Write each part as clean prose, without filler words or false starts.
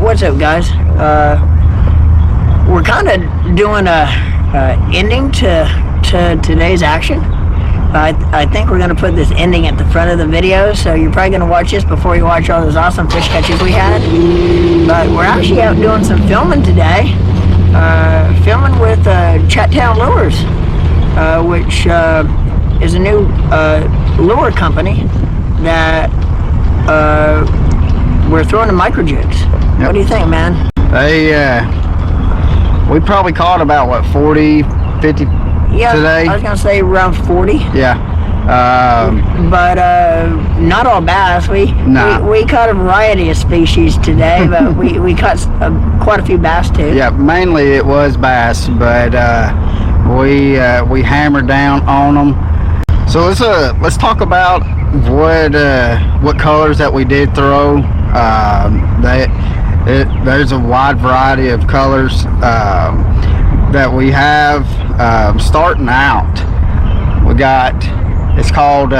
what's up, guys? We're kind of doing a ending to today's action. I think we're going to put this ending at the front of the video, so you're probably going to watch this before you watch all those awesome fish catches we had. But we're actually out doing some filming today. Filming with Chattown Lures, which is a new lure company that we're throwing the micro jigs. Yep. What do you think, man? We probably caught about, what, 40, 50 today? I was going to say around 40. Yeah. But not all bass. We caught a variety of species today, but we caught quite a few bass too. Yeah, mainly it was bass, but we hammered down on them. So let's talk about what colors that we did throw. There's a wide variety of colors that we have. Starting out, we got, it's called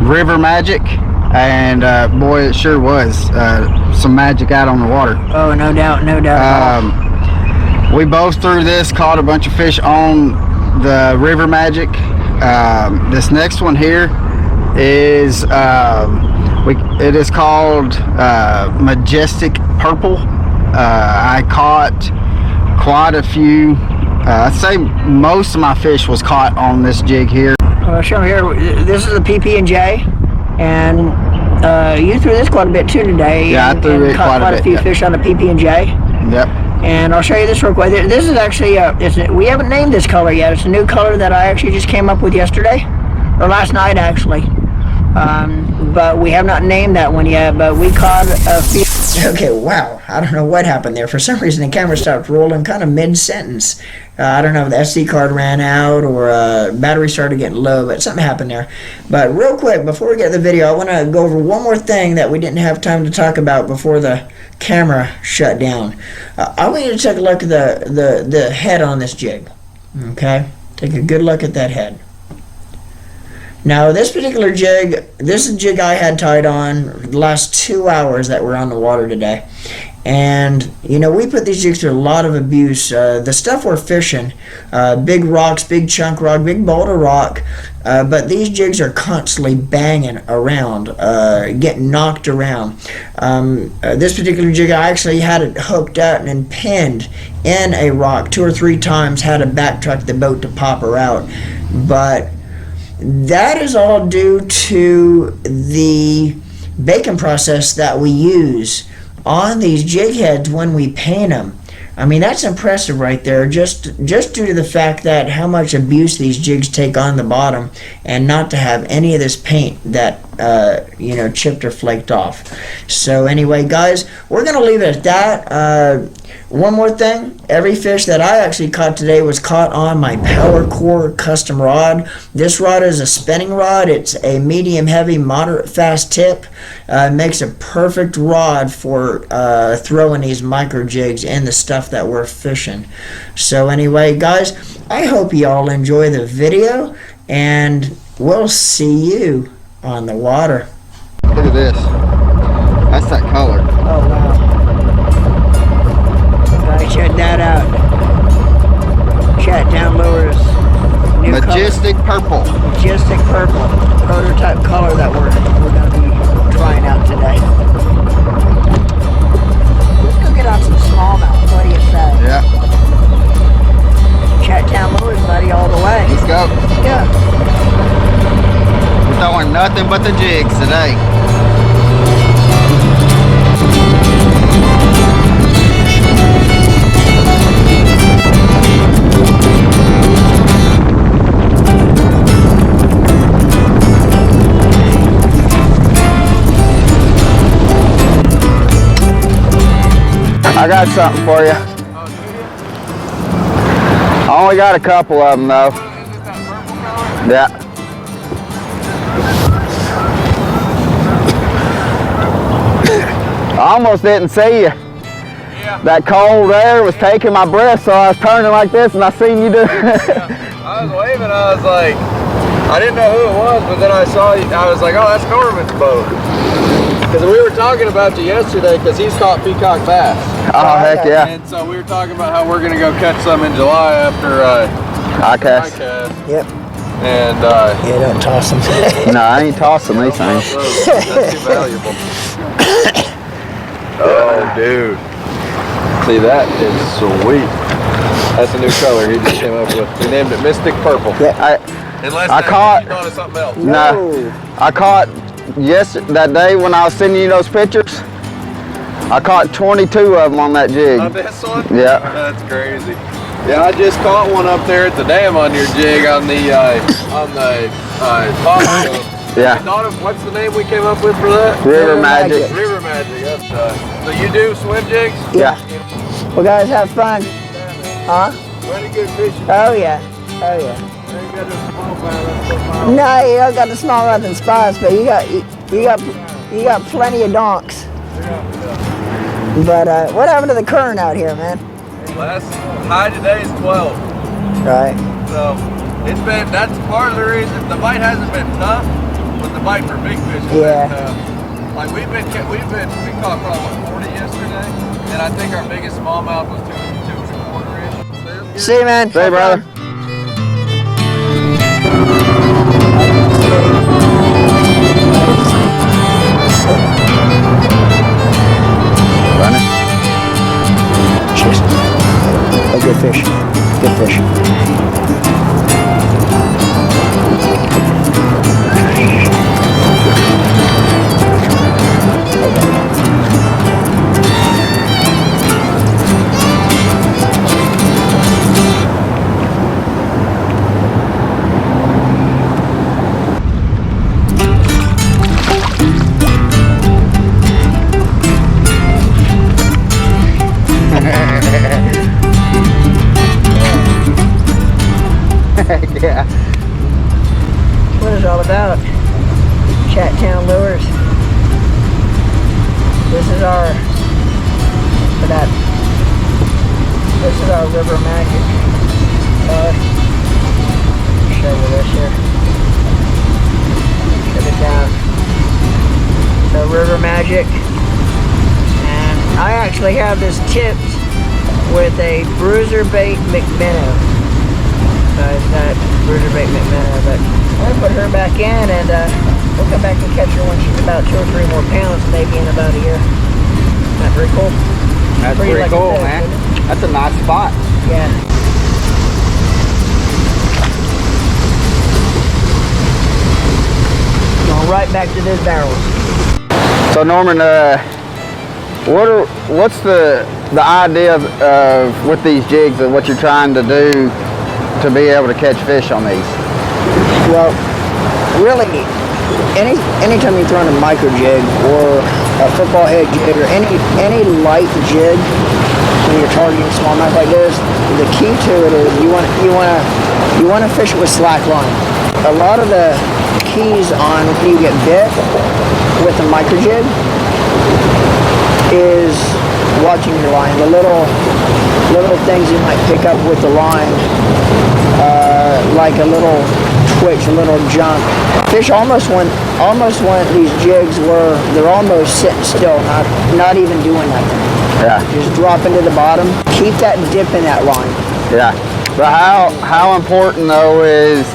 River Magic, and boy, it sure was some magic out on the water. Oh, no doubt, no doubt. We both threw this, caught a bunch of fish on the River Magic. This next one here is it is called Majestic Purple. I caught quite a few. I'd say most of my fish was caught on this jig here. Show here. This is a PB&J, and you threw this quite a bit too today. Yeah, I threw it quite a few fish on the PB&J. Yep. And I'll show you this real quick. This is actually we haven't named this color yet. It's a new color that I actually just came up with yesterday, or last night actually. But we have not named that one yet. But we caught a few. Okay, wow. I don't know what happened there. For some reason, the camera stopped rolling kind of mid-sentence. I don't know if the SD card ran out or battery started getting low, but something happened there. But real quick, before we get the video, I want to go over one more thing that we didn't have time to talk about before the camera shut down. I want you to take a look at the head on this jig. Okay? Take a good look at that head. Now, this particular jig, this is a jig I had tied on the last 2 hours that we're on the water today. And, you know, we put these jigs through a lot of abuse. The stuff we're fishing, big rocks, big chunk rock, big boulder rock, but these jigs are constantly banging around, getting knocked around. This particular jig, I actually had it hooked up and pinned in a rock 2 or 3 times, had to backtrack the boat to pop her out. But that is all due to the baking process that we use on these jig heads when we paint them. I mean, that's impressive right there, just due to the fact that how much abuse these jigs take on the bottom, and not to have any of this paint that you know, chipped or flaked off. So anyway, guys, we're gonna leave it at that. One more thing, every fish that I actually caught today was caught on my Power Core custom rod. This rod is a spinning rod. It's a medium heavy, moderate fast tip. Makes a perfect rod for throwing these micro jigs in the stuff that we're fishing. So anyway, guys, I hope you all enjoy the video, and we'll see you on the water. Look at this. That's that color. Oh, wow. Check that out. Chattown Lures. Majestic Purple. Majestic Purple. Prototype color that we're going to be trying out today. Let's go get on some smallmouth. What do you say? Yeah. Chattown Lures, buddy, all the way. Let's go. Yeah. We're throwing nothing but the jigs today. I got something for you. I only got a couple of them though. Yeah. I almost didn't see you. Yeah. That cold air was taking my breath, so I was turning like this and I seen you do it. Yeah. I was waving, I was like, I didn't know who it was, but then I saw you, I was like, oh, that's Norman's boat. Because we were talking about you yesterday because he's caught peacock bass. Oh, heck yeah. And so we were talking about how we're going to go catch some in July after I cast. Yep. And Yeah, don't toss them. No, I ain't tossing these things. That's too valuable. Oh, dude. See, that is sweet. That's a new color he just came up with. We named it Mystic Purple. Yeah, Unless I caught- you thought of something else. No, I caught that day when I was sending you those pictures. I caught 22 of them on that jig. On this one? Yeah. That's crazy. Yeah, I just caught one up there at the dam on your jig on the top. Yeah. What's the name we came up with for that? River Magic. River Magic. That's so you do swim jigs? Yeah. Well, guys, have fun. Huh? Plenty good fishing. Oh yeah. Oh yeah. Ain't got no small fire, No, you don't got the small nothing spots, but you got plenty of donks. But what happened to the current out here, man? Last high today is 12. Right. So that's part of the reason the bite hasn't been tough, but the bite for big fish has Yeah. been tough. Like we caught probably 40 yesterday, and I think our biggest smallmouth was 2 1/4 inch. See you, man. Hey, brother. Running. Cheers. Oh, good fish. Good fish. Yeah. What is it all about? Chat Town Lures. This is our River Magic. Show you this here. Shut it down. So River Magic, and I actually have this tipped with a bruiser bait McMinnow. It's not bruiser bait McMinnow, but I'm gonna put her back in, and we'll come back and catch her when she's about 2 or 3 more pounds, maybe in about a year. Isn't that pretty cool? That's pretty like cool, a fish, man. isn't it? That's a nice spot. Yeah. Going right back to those barrels. So Norman, what's the idea of with these jigs and what you're trying to do to be able to catch fish on these? Well, really, anytime you're throwing a micro jig or a football head jig or any light jig when you're targeting smallmouth like this, the key to it is you want to fish it with slack line. A lot of the keys on when you get bit with a micro jig is watching your line. The little things you might pick up with the line, like a little twitch, a little jump. Fish almost want these jigs where they're almost sitting still, not even doing nothing. Yeah. Just drop into the bottom. Keep that dip in that line. Yeah. But how important though is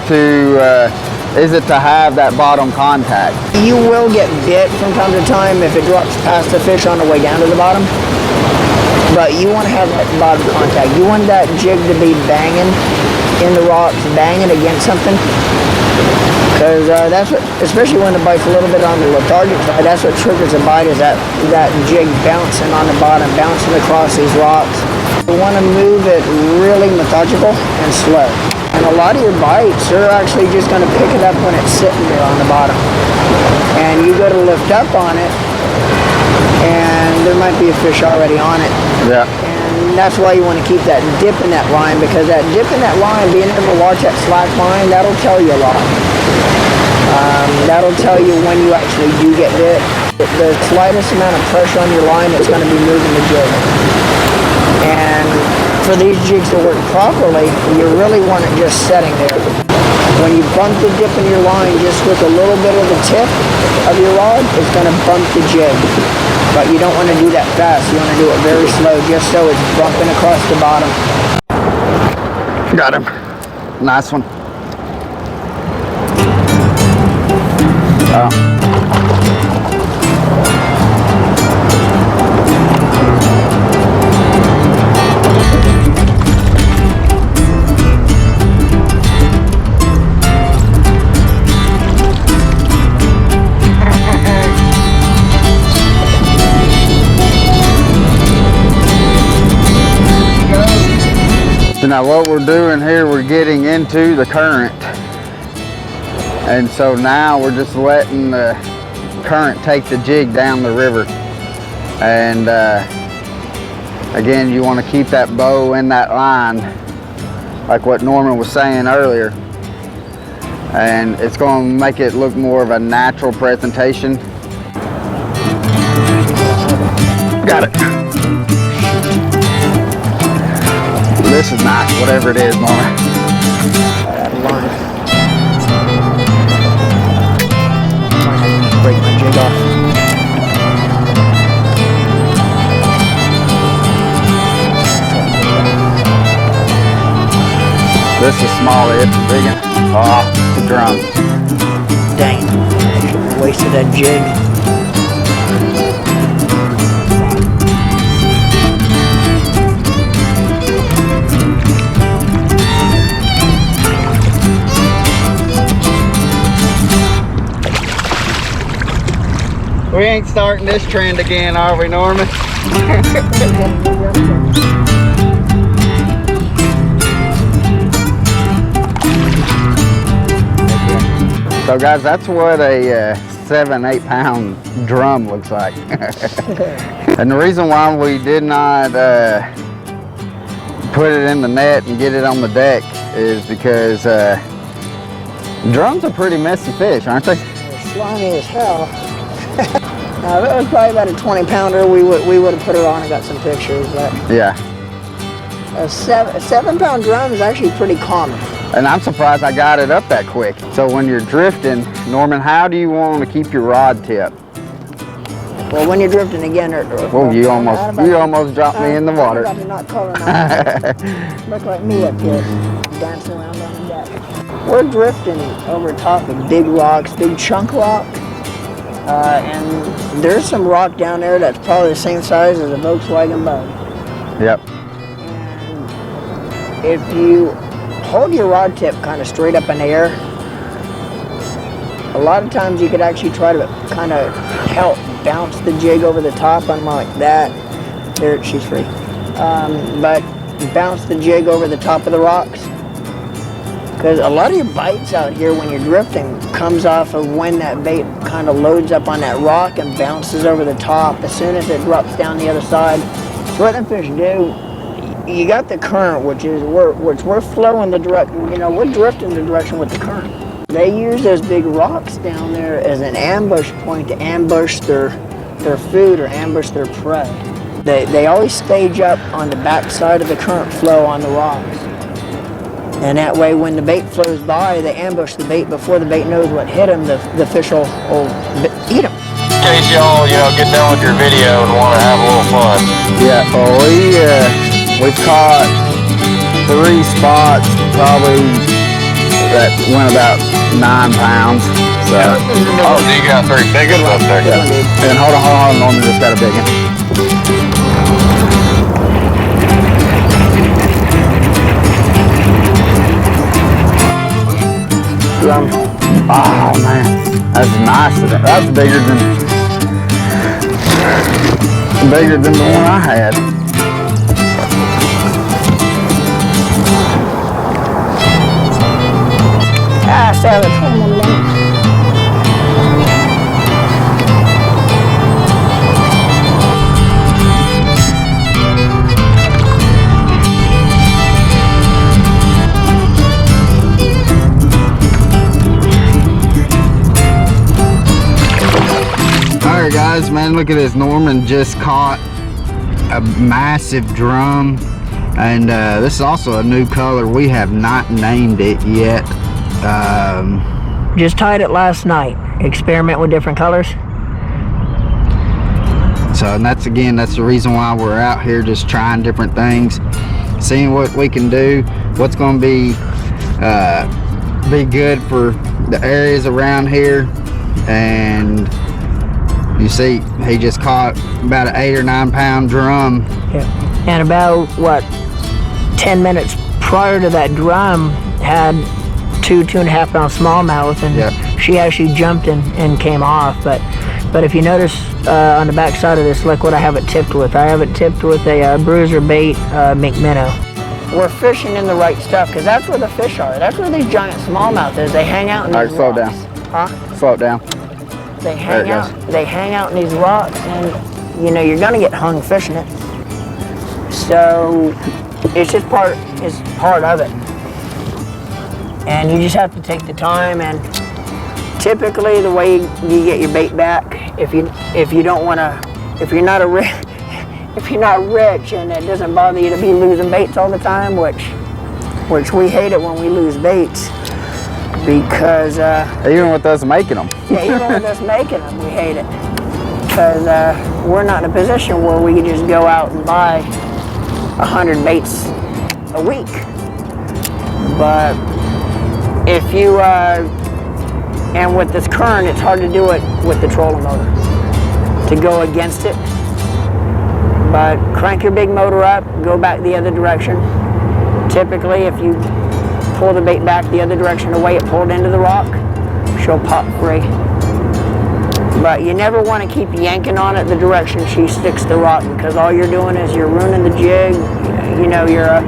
it to have that bottom contact? You will get bit from time to time if it drops past the fish on the way down to the bottom. But you want to have that bottom contact. You want that jig to be banging in the rocks, banging against something. Because that's what, especially when the bite's a little bit on the lethargic side, that's what triggers a bite, is that jig bouncing on the bottom, bouncing across these rocks. You want to move it really methodical and slow. And a lot of your bites, they're actually just going to pick it up when it's sitting there on the bottom. And you go to lift up on it, and there might be a fish already on it. Yeah. And that's why you want to keep that dip in that line, because that dip in that line, being able to watch that slack line, that'll tell you a lot. That'll tell you when you actually do get bit. The slightest amount of pressure on your line, it's going to be moving the jig. And for these jigs to work properly, you really want it just setting there. when you bump the dip in your line just with a little bit of the tip of your rod, it's going to bump the jig. But you don't want to do that fast. You want to do it very slow, just so it's bumping across the bottom. Got him. Nice one. Oh. So now what we're doing here, we're getting into the current. And so now we're just letting the current take the jig down the river. And again, you want to keep that bow in that line, like what Norman was saying earlier. And it's going to make it look more of a natural presentation. Got it. This is nice, whatever it is, Norman. Break my jig off. This is small, it's a big one. Oh, the drum. Dang, I should have wasted that jig. We ain't starting this trend again, are we, Norman? So guys, that's what a 7-8 pound drum looks like. And the reason why we did not put it in the net and get it on the deck is because drums are pretty messy fish, aren't they? They're slimy as hell. Now, if it was probably about a 20 pounder, we would have put her on and got some pictures, but yeah, a 7 pound drum is actually pretty common. And I'm surprised I got it up that quick. So when you're drifting, Norman, how do you want to keep your rod tip? Well, when you're drifting again, oh, you almost dropped me in the water. I'm about to knock color now. Look like me up here, dancing around on the deck. We're drifting over top of big rocks, big chunk rock. And there's some rock down there that's probably the same size as a Volkswagen Bug. Yep. And if you hold your rod tip kind of straight up in the air, a lot of times you could actually try to kind of help bounce the jig over the top, unlike that. There, she's free. But bounce the jig over the top of the rocks. Because a lot of your bites out here when you're drifting comes off of when that bait kind of loads up on that rock and bounces over the top as soon as it drops down the other side. So what them fish do, you got the current, which we're flowing the direction, we're drifting the direction with the current. They use those big rocks down there as an ambush point to ambush their food or ambush their prey. They always stage up on the back side of the current flow on the rocks. And that way, when the bait flows by, they ambush the bait before the bait knows what hit them. The fish will eat them. In case y'all, get done with your video and want to have a little fun. Yeah, well, we've caught 3 spots, probably that went about 9 pounds. So, oh, you got 3 big ones up there. Yeah. And hold on, Norman just got a big one. Oh man, that's nice. That's bigger than the one I had. Still have 20 more minutes. Alright guys, man, look at this. Norman just caught a massive drum, and this is also a new color. We have not named it yet. Just tied it last night. Experiment with different colors. So, and that's the reason why we're out here, just trying different things, seeing what we can do, what's going to be good for the areas around here. And you see, he just caught about an 8 or 9 pound drum. Yeah. And about, what, 10 minutes prior to that drum had 2.5 pound smallmouth, and yep. she actually jumped and came off. But if you notice on the back side of this liquid, I have it tipped with. I have it tipped with a bruiser bait mink minnow. We're fishing in the right stuff because that's where the fish are. That's where these giant smallmouth is. They hang out in these slow rocks. down. Huh? Slow it down. They hang out. They hang out in these rocks, and you know you're gonna get hung fishing it. So it's just part of it. And you just have to take the time. And typically, the way you get your bait back, if you're not rich and it doesn't bother you to be losing baits all the time, which we hate it when we lose baits, because even with us making them. Yeah, even with us making them, we hate it, because we're not in a position where we can just go out and buy 100 baits a week. But if you and with this current, it's hard to do it with the trolling motor, to go against it. But crank your big motor up, go back the other direction. Typically, if you pull the bait back the other direction, the way it pulled into the rock, she'll pop free. But you never want to keep yanking on it the direction she sticks the rock, because all you're doing is you're ruining the jig. You know, you're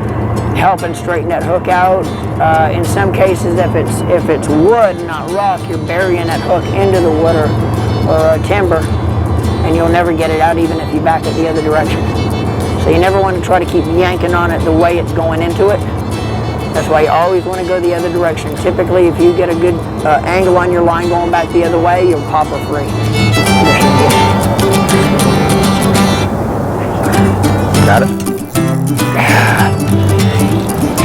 helping straighten that hook out. In some cases, if it's wood, not rock, you're burying that hook into the wood or timber, and you'll never get it out even if you back it the other direction. So you never want to try to keep yanking on it the way it's going into it. That's why you always want to go the other direction. Typically, if you get a good angle on your line going back the other way, you'll pop her free. Got it?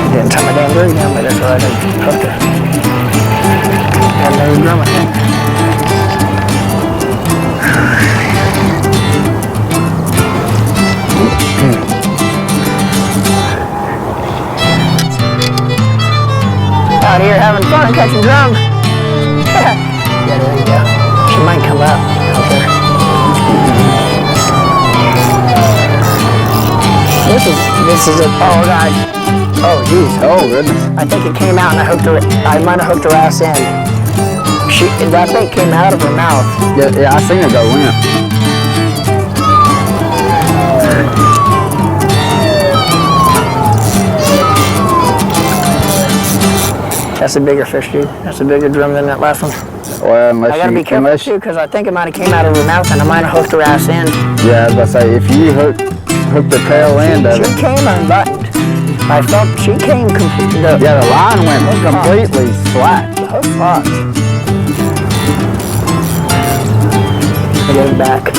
Didn't tie my damn rig down, but that's what I hooked her. Got another drum, I think. Out here having fun catching drum. Yeah, there you go. She might come out there. This is it. Oh God. Oh geez. Oh goodness. I think it came out and I might have hooked her ass in. That bait came out of her mouth. Yeah, I seen her go limp. That's a bigger fish, dude. That's a bigger drum than that last one. Well, unless I gotta be careful too, because I think it might have came out of her mouth and I might have hooked her ass in. Yeah, I was about to say, if you hook the tail end of it. She came unbuttoned. I thought she came completely. Yeah, the line went completely flat. The hook popped. I get it back.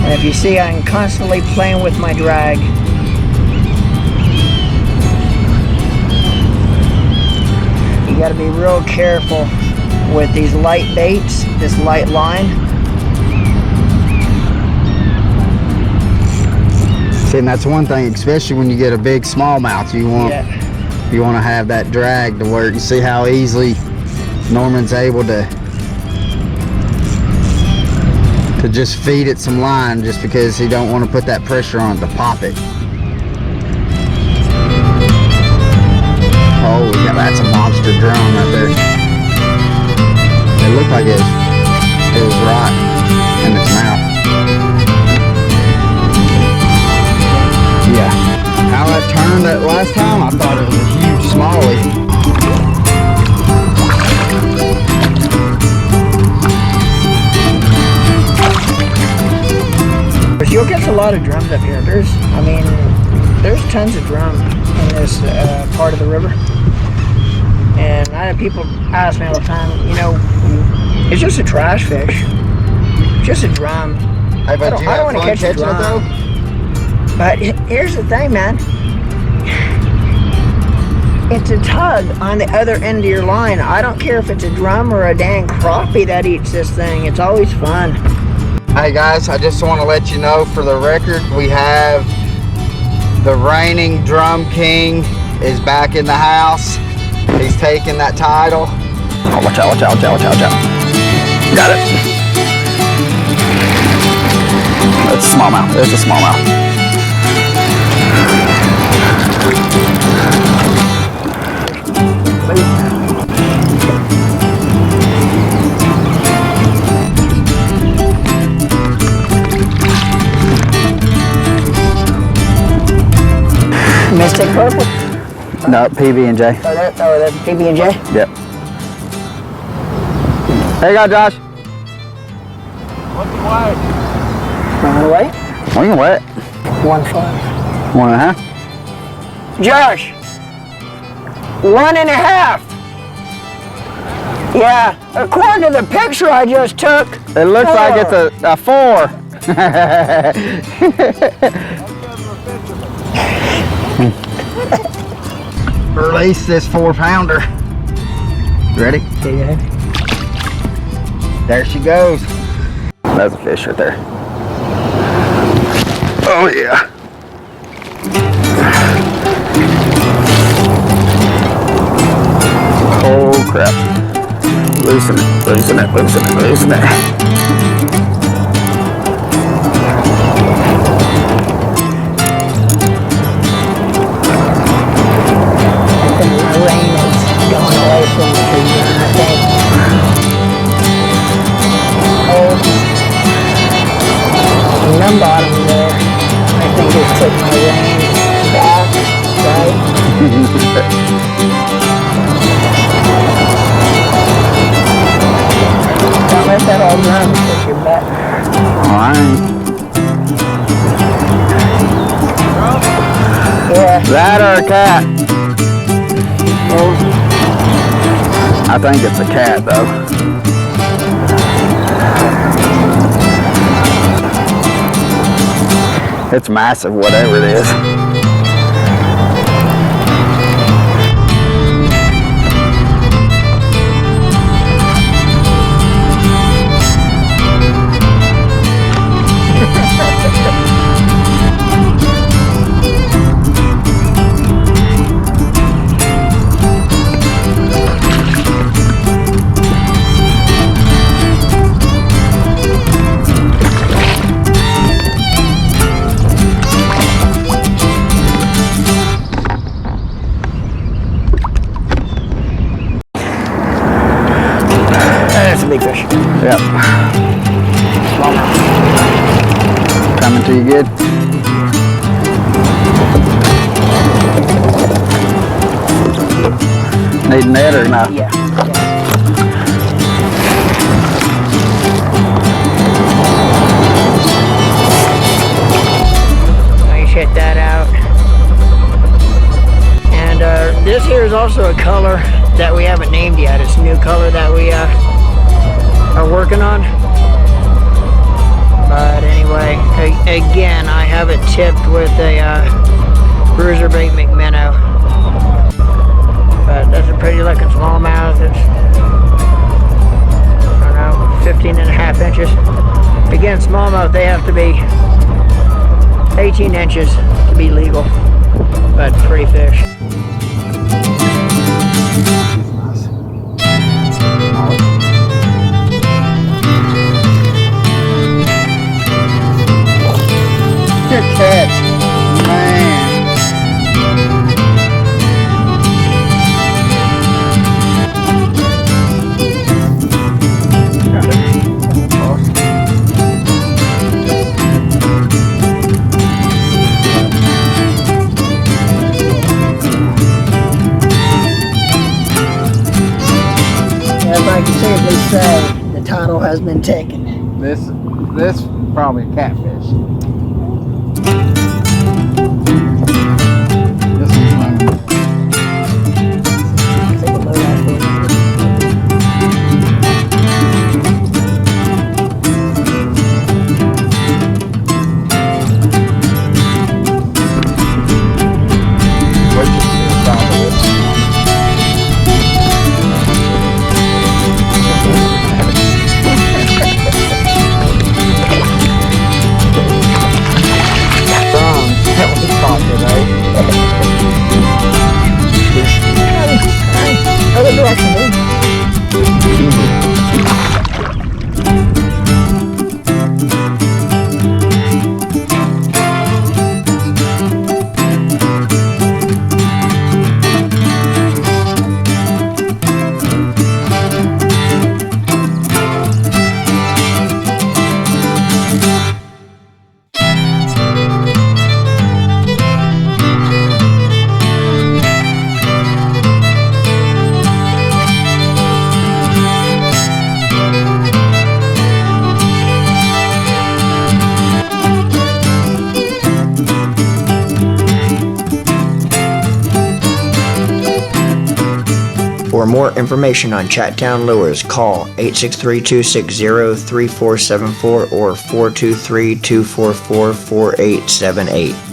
And if you see, I'm constantly playing with my drag. You got to be real careful with these light baits, this light line. See, and that's one thing, especially when you get a big smallmouth, you want to have that drag to work. You see how easily Norman's able to just feed it some line, just because he don't want to put that pressure on it to pop it. Oh yeah, that's a monster drum right there. It looked like it was right in its mouth. Yeah. How that turned that last time, I thought it was a huge smallie. You'll catch a lot of drums up here. There's tons of drum in this part of the river. And I have people ask me all the time, you know, it's just a trash fish, just a drum. Hey, but you I don't have want to fun catch a catching it though? drum. But here's the thing, man. It's a tug on the other end of your line. I don't care if it's a drum or a dang crappie that eats this thing. It's always fun. Hey guys, I just want to let you know for the record, we have the reigning drum king is back in the house. He's taking that title. Oh, watch out, watch out, watch out, watch out, watch out. Got it. It's a smallmouth. It's a smallmouth. Mystic purple? No, PB&J. Oh, that's PB&J? Yep. There you go, Josh. What's the weight? Run away? We can wet. 1.5. 1.5. Josh! 1.5! Yeah, according to the picture I just took. It looks like it's a 4. Release this 4-pounder. Ready? Yeah. There she goes. That's a fish right there. Oh yeah. Oh crap. Loosen it, loosen it, loosen it, loosen it. The rain is going away from the tree, I think. Oh, num bottom there. I think just took my rain back, right? Don't let that all run push your butt. Alright. Yeah. That or a cat? I think it's a cat though. It's massive, whatever it is. That's a big fish. Yep. Coming to you good? Need a net or not? Yeah. Nice, hit that out. And this here is also a color that we haven't named yet. It's a new color that we are working on. But anyway, again, I have it tipped with a bruiser bait McMinnow. But that's a pretty looking smallmouth. It's, I don't know, 15.5 inches. Again, smallmouth, they have to be 18 inches to be legal. But pretty fish. Good catch, man. As I can safely say, the title has been taken. This probably a catfish. This one's running. Take a load out there. For more information on Chattown Lures, call 863-260-3474 or 423-244-4878.